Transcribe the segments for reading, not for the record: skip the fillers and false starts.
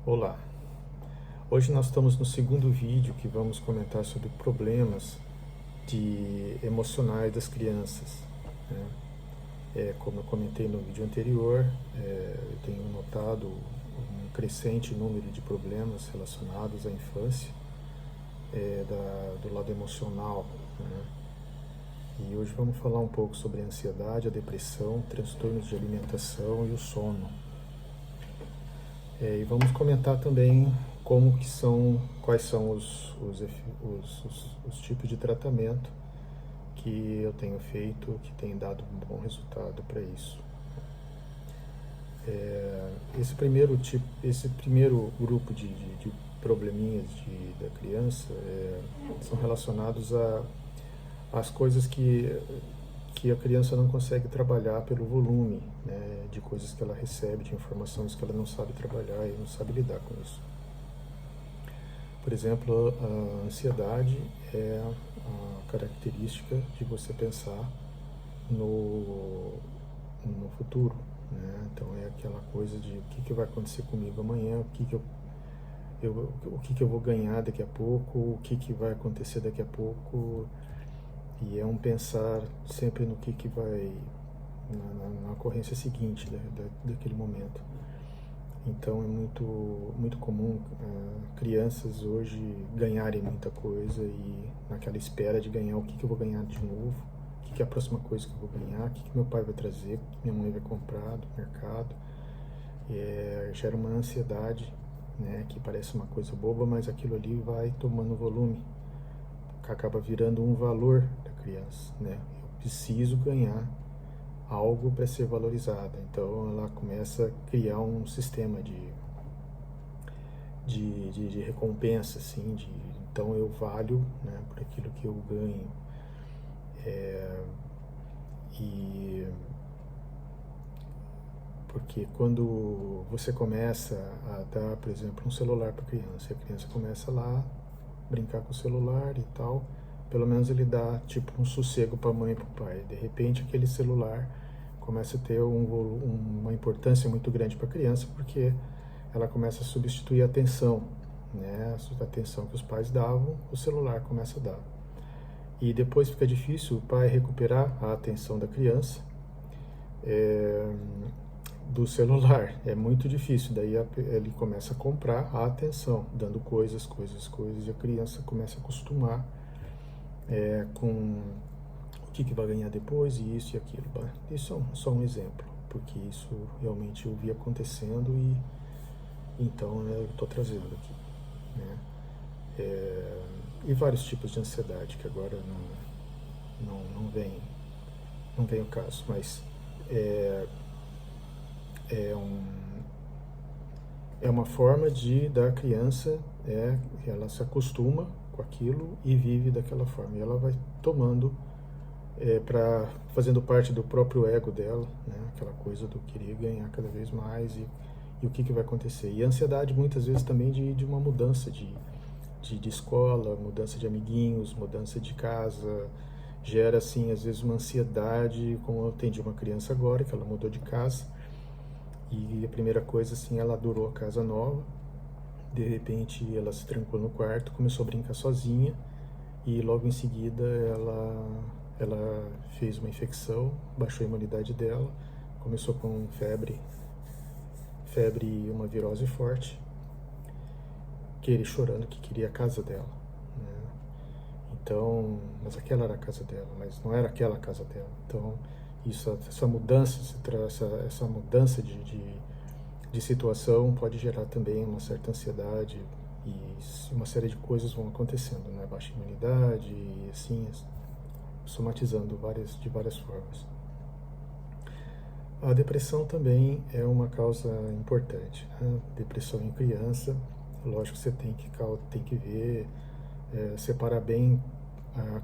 Olá, hoje nós estamos no segundo vídeo que vamos comentar sobre problemas emocionais das crianças, né? Como eu comentei no vídeo anterior, eu tenho notado um crescente número de problemas relacionados à infância, do lado emocional, né? E hoje vamos falar um pouco sobre a ansiedade, a depressão, transtornos de alimentação e o sono. E vamos comentar também quais são os tipos de tratamento que eu tenho feito, que tem dado um bom resultado para isso. Esse primeiro grupo de probleminhas da criança são relacionados às coisas que a criança não consegue trabalhar pelo volume, né, de coisas que ela recebe, de informações que ela não sabe trabalhar e não sabe lidar com isso. Por exemplo, a ansiedade é a característica de você pensar no futuro, né? Então é aquela coisa de o que vai acontecer comigo amanhã, o que eu vou ganhar daqui a pouco, o que vai acontecer daqui a pouco. E é um pensar sempre no que vai na ocorrência seguinte daquele momento. Então é muito comum crianças hoje ganharem muita coisa e naquela espera de ganhar o que eu vou ganhar de novo, o que é a próxima coisa que eu vou ganhar, o que meu pai vai trazer, o que minha mãe vai comprar do mercado. Gera uma ansiedade, né, que parece uma coisa boba, mas aquilo ali vai tomando volume, acaba virando um valor da criança, né? Eu preciso ganhar algo para ser valorizada. Então ela começa a criar um sistema de recompensa, assim, então eu valho, né, por aquilo que eu ganho. E porque quando você começa a dar, por exemplo, um celular para a criança começa lá brincar com o celular e tal, pelo menos ele dá tipo um sossego para a mãe e para o pai. De repente aquele celular começa a ter uma importância muito grande para a criança, porque ela começa a substituir a atenção, né? A atenção que os pais davam, o celular começa a dar. E depois fica difícil o pai recuperar a atenção da criança do celular. É muito difícil. Daí ele começa a comprar a atenção, dando coisas, e a criança começa a acostumar com o que vai ganhar depois, e isso e aquilo. Isso é só um exemplo, porque isso realmente eu vi acontecendo e então eu estou trazendo aqui, né? E vários tipos de ansiedade que agora não vem o caso, mas é uma forma da criança, ela se acostuma com aquilo e vive daquela forma, e ela vai tomando fazendo parte do próprio ego dela, né? Aquela coisa do querer ganhar cada vez mais e o que vai acontecer. E a ansiedade muitas vezes também de uma mudança de escola, mudança de amiguinhos, mudança de casa, gera assim às vezes uma ansiedade, como eu atendi uma criança agora que ela mudou de casa e a primeira coisa assim, ela adorou a casa nova, de repente ela se trancou no quarto, começou a brincar sozinha e logo em seguida ela fez uma infecção, baixou a imunidade dela, começou com febre e uma virose forte, chorando que queria a casa dela, né? Então, mas aquela era a casa dela, mas não era aquela a casa dela. Então, essa mudança, essa mudança de situação pode gerar também uma certa ansiedade e uma série de coisas vão acontecendo, né? Baixa imunidade e assim, somatizando de várias formas. A depressão também é uma causa importante, né? Depressão em criança, lógico que você tem que ver, separar bem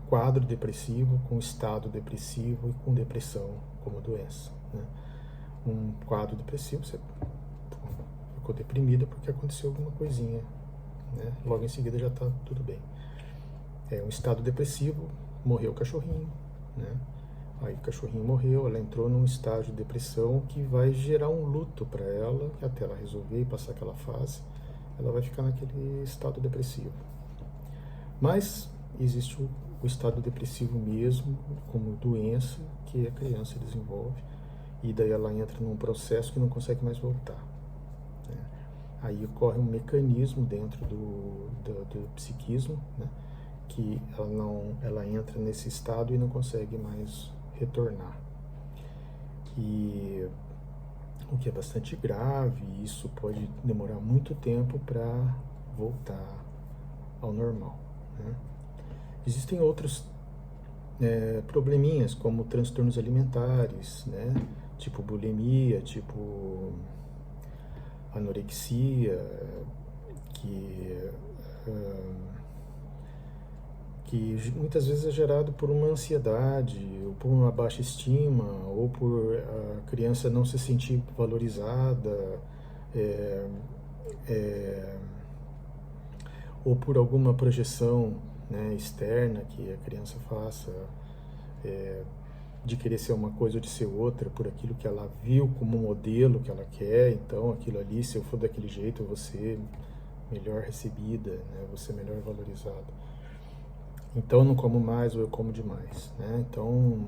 quadro depressivo com estado depressivo e com depressão como doença, né? Um quadro depressivo, você ficou deprimida porque aconteceu alguma coisinha, né? Logo em seguida já está tudo bem. Um estado depressivo, morreu o cachorrinho, né? Aí o cachorrinho morreu, ela entrou num estágio de depressão que vai gerar um luto para ela, até ela resolver e passar aquela fase. ela vai ficar naquele estado depressivo. Mas existe o estado depressivo mesmo, como doença, que a criança desenvolve, e daí ela entra num processo que não consegue mais voltar, né? Aí ocorre um mecanismo dentro do psiquismo, né? Que ela entra nesse estado e não consegue mais retornar. E o que é bastante grave, e isso pode demorar muito tempo para voltar ao normal, né? Existem outros probleminhas, como transtornos alimentares, né? Tipo bulimia, tipo anorexia, que, que muitas vezes é gerado por uma ansiedade, ou por uma baixa estima, ou por a criança não se sentir valorizada, é, é, ou por alguma projeção, né, externa que a criança faça, de querer ser uma coisa ou de ser outra, por aquilo que ela viu como modelo que ela quer. Então aquilo ali, se eu for daquele jeito, eu vou ser melhor recebida, né, vou ser melhor valorizada. Então eu não como mais ou eu como demais, né? Então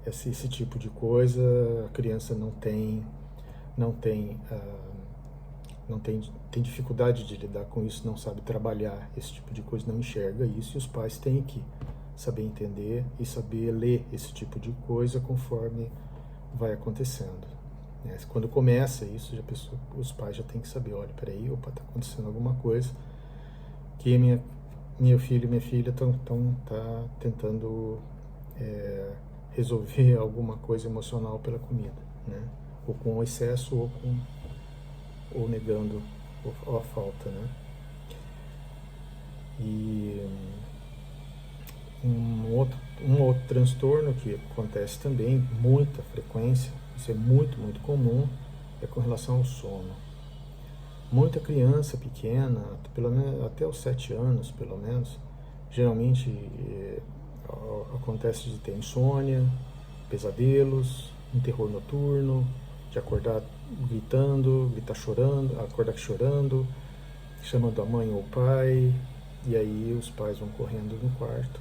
esse tipo de coisa a criança não tem tem dificuldade de lidar com isso, não sabe trabalhar esse tipo de coisa, não enxerga isso, e os pais têm que saber entender e saber ler esse tipo de coisa conforme vai acontecendo, né? Quando começa isso, os pais já têm que saber, olha, peraí, opa, tá acontecendo alguma coisa que meu filho e minha filha estão tentando resolver alguma coisa emocional pela comida, né? Ou com excesso ou negando a falta, né? E um outro transtorno que acontece também, muita frequência, isso é muito, muito comum, é com relação ao sono. Muita criança pequena, pelo menos até os 7 anos, pelo menos, geralmente acontece de ter insônia, pesadelos, um terror noturno, de acordar gritando, gritar chorando, acordar chorando, chamando a mãe ou o pai, e aí os pais vão correndo no quarto,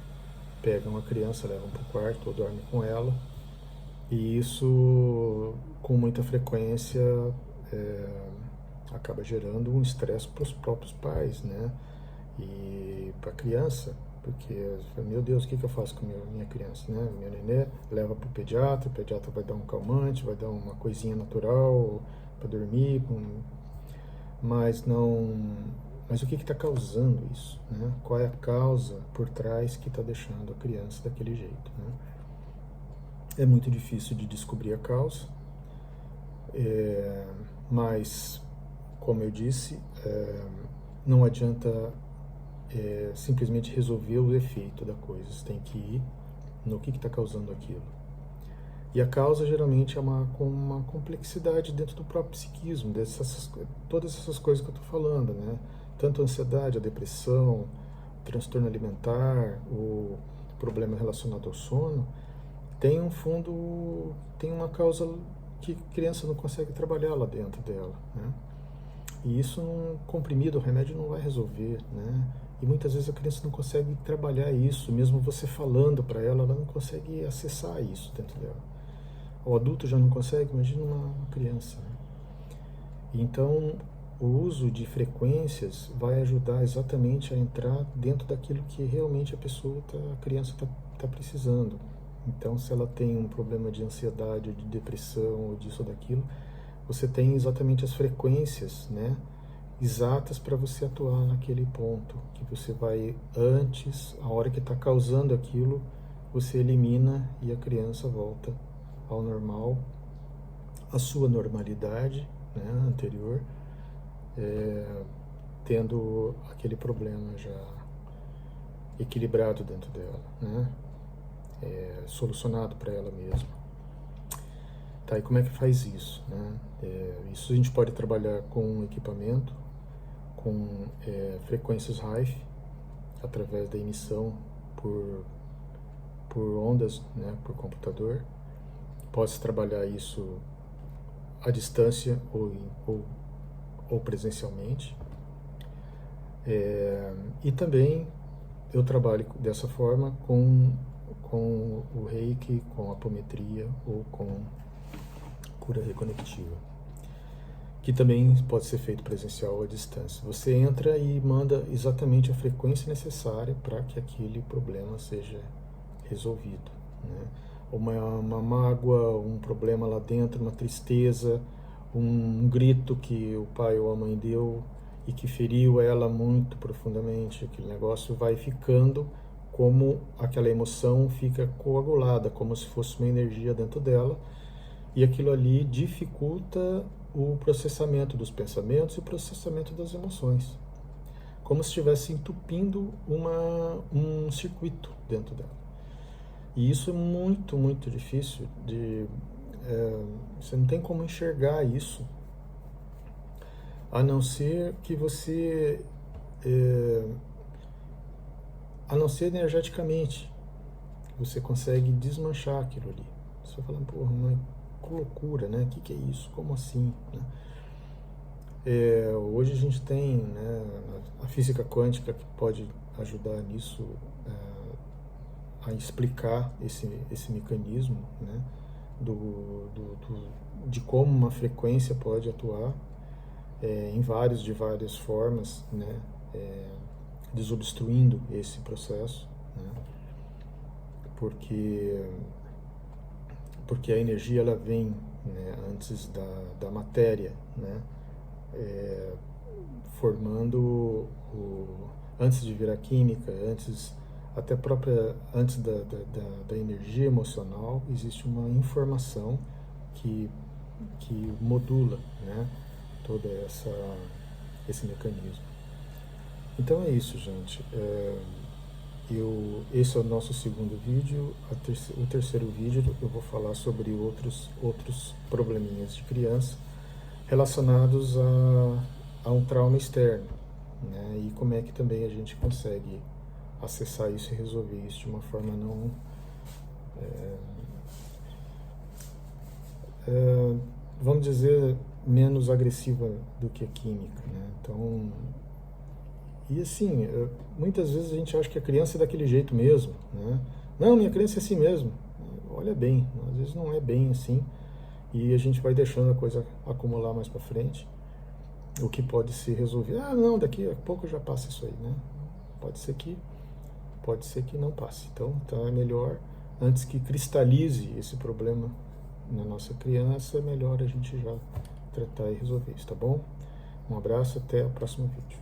pegam a criança, levam para o quarto ou dormem com ela, e isso com muita frequência acaba gerando um estresse para os próprios pais, né? E para a criança, porque, meu Deus, o que eu faço com minha criança, né? Minha nenê leva para o pediatra vai dar um calmante, vai dar uma coisinha natural para dormir, mas não... Mas o que está causando isso, né? Qual é a causa por trás que está deixando a criança daquele jeito, né? É muito difícil de descobrir a causa, mas, como eu disse, não adianta simplesmente resolver o efeito da coisa. Você tem que ir no que está causando aquilo. E a causa geralmente é uma complexidade dentro do próprio psiquismo, todas essas coisas que eu estou falando, né? Tanto a ansiedade, a depressão, o transtorno alimentar, o problema relacionado ao sono, tem um fundo, tem uma causa que a criança não consegue trabalhar lá dentro dela, né? E isso, um comprimido, o remédio não vai resolver, né? E muitas vezes a criança não consegue trabalhar isso, mesmo você falando para ela, ela não consegue acessar isso dentro dela. O adulto já não consegue, imagina uma criança, né? Então, o uso de frequências vai ajudar exatamente a entrar dentro daquilo que realmente a criança está precisando. Então, se ela tem um problema de ansiedade, ou de depressão, ou disso ou daquilo, você tem exatamente as frequências, né, exatas para você atuar naquele ponto, que você vai antes, a hora que está causando aquilo, você elimina e a criança volta ao normal, a sua normalidade, né, anterior, tendo aquele problema já equilibrado dentro dela, né, solucionado para ela mesma. Tá, e como é que faz isso, né? Isso a gente pode trabalhar com equipamento, com frequências Rife, através da emissão por ondas, né, por computador. Pode trabalhar isso à distância ou ou presencialmente. E também eu trabalho dessa forma com o Reiki, com a apometria ou com cura reconectiva, que também pode ser feito presencial ou à distância. Você entra e manda exatamente a frequência necessária para que aquele problema seja resolvido, né? Uma mágoa, um problema lá dentro, uma tristeza, um grito que o pai ou a mãe deu e que feriu ela muito profundamente, aquele negócio vai ficando como aquela emoção fica coagulada, como se fosse uma energia dentro dela, e aquilo ali dificulta o processamento dos pensamentos e o processamento das emoções, como se estivesse entupindo um circuito dentro dela. E isso é muito, muito difícil você não tem como enxergar isso, a não ser que você, a não ser energeticamente, você consegue desmanchar aquilo ali. Você fala, porra, mas que loucura, né? O que é isso? Como assim? Né? Hoje a gente tem, né, a física quântica que pode ajudar nisso, a explicar esse mecanismo, né, de como uma frequência pode atuar de várias formas, né, desobstruindo esse processo, né, porque a energia ela vem, né, antes da matéria, né, formando antes de virar química, antes da energia emocional, existe uma informação que modula, né, todo esse mecanismo. Então é isso, gente. Esse é o nosso segundo vídeo. O terceiro vídeo eu vou falar sobre outros probleminhas de criança relacionados a um trauma externo, né? E como é que também a gente consegue acessar isso e resolver isso de uma forma não vamos dizer, menos agressiva do que a química, né? Então, e assim, muitas vezes a gente acha que a criança é daquele jeito mesmo, né? Não, minha criança é assim mesmo. Olha bem, às vezes não é bem assim, e a gente vai deixando a coisa acumular mais para frente, o que pode ser resolvido. Ah, não, daqui a pouco já passa isso aí, né? Pode ser que não passe. Então é melhor, antes que cristalize esse problema na nossa criança, é melhor a gente já tratar e resolver isso, tá bom? Um abraço, até o próximo vídeo.